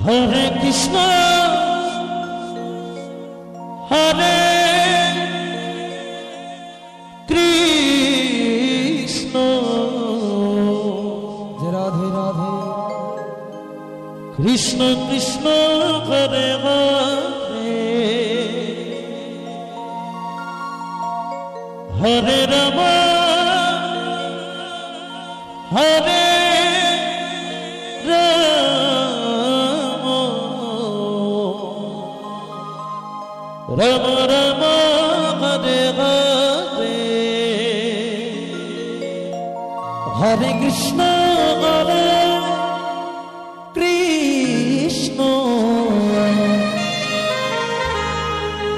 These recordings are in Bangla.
Hare Krishna Hare Krishna Radhe Radhe Krishna Krishna Hare Hare Hare Ram Hare Ram Ram Ram Hare Hare Hare Krishna Hare Krishna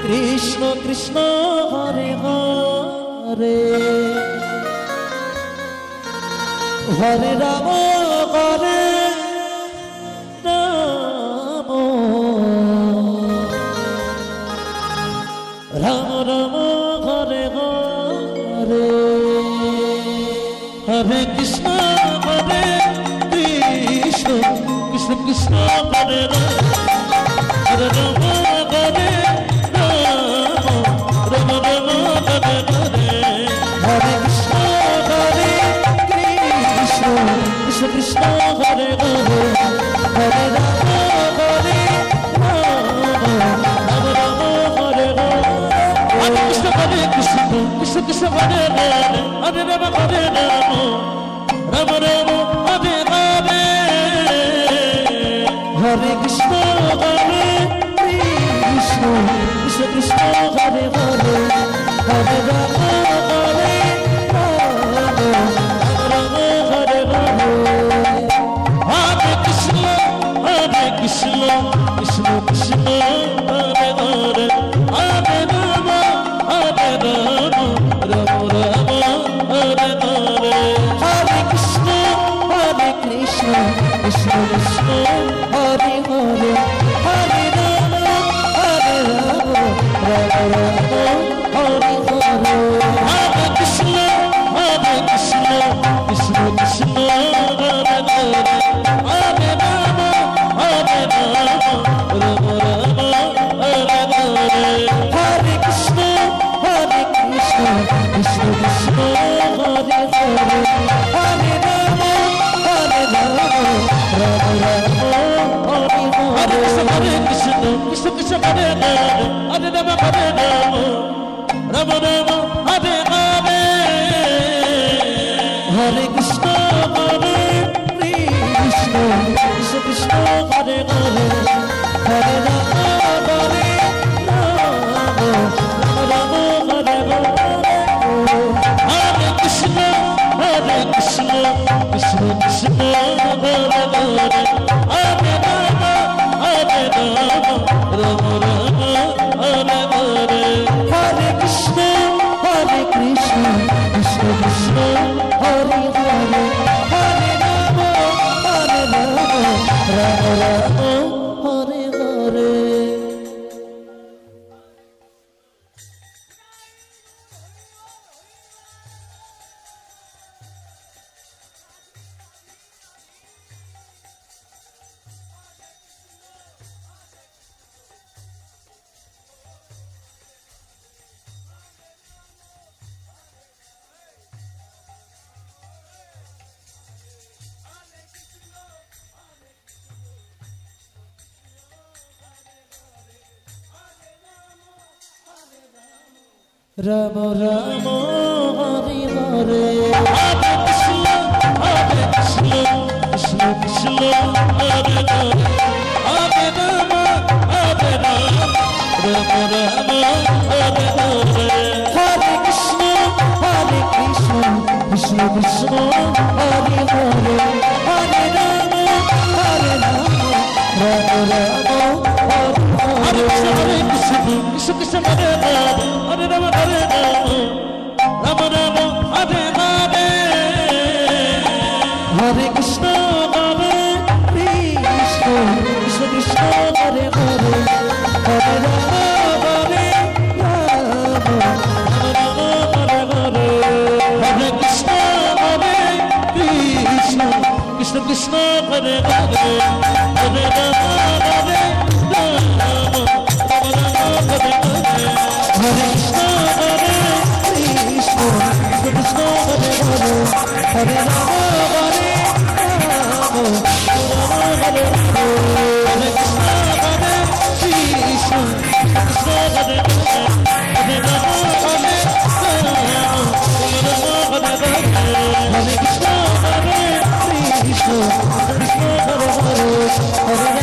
Krishna Krishna Hare Hare Hare Ram Hare Ram Ram Ram Hare Hare Hare Krishna Hare Krishna Krishna Krishna Hare Ram Hare Ram Hare Ram Ram Ram Hare Hare Hare Krishna Hare Krishna Krishna Krishna Hare Hare Hare Ram Hare Ram Ram Ram Hare Hare Krishna Hare Krishna Krishna Krishna Hare Hare Hare Ram Hare Ram Ram Ram Hare Hare Hare Krishna Hare Krishna Krishna Krishna Hare Hare Hare Ram Hare Ram Ram Hare Hare Hare Krishna Krishna Krishna Hare Hare Hare Ram Ram Ram Hare Hare Hare Krishna Krishna Krishna Krishna Hare Hare Hare Ram Ram Ram Hare Hare Hare Krishna Krishna Krishna Krishna Hare Hare Hare Ram Ram Ram Hare Hare Hare Krishna Krishna Krishna Krishna Hare Hare Hare Ram Ram Ram Hare Hare Hare Krishna Krishna Krishna Hare Hare Hare Ram Ram Ram Hare Hare Hare Krishna Hare Krishna Krishna Krishna Hare Hare Hare Ram Hare Ram Ram Hare Hare Hare Krishna Krishna Krishna Krishna Hare Hare Hare Ram Ram Ram Hare Hare Hare Krishna Krishna Krishna Krishna Hare Hare Hare Ram Ram Ram Hare Hare Ram Ram Hare Hare Hare Krishna Krishna Krishna Hare Hare Hare Ram Ram Ram Hare Hare Hare Krishna Krishna Krishna Krishna Hare Hare Hare Ram Ram Ram Hare Hare Krishna Krishna Krishna Hare Hare Hare Ram Ram Ram Hare Hare Hare Krishna Krishna Krishna Krishna Hare Hare Hare Ram Ram Hare Hare Hare Krishna Krishna Krishna Krishna Hare Hare Hare Ram Hare Rama, Hare Krishna, Hare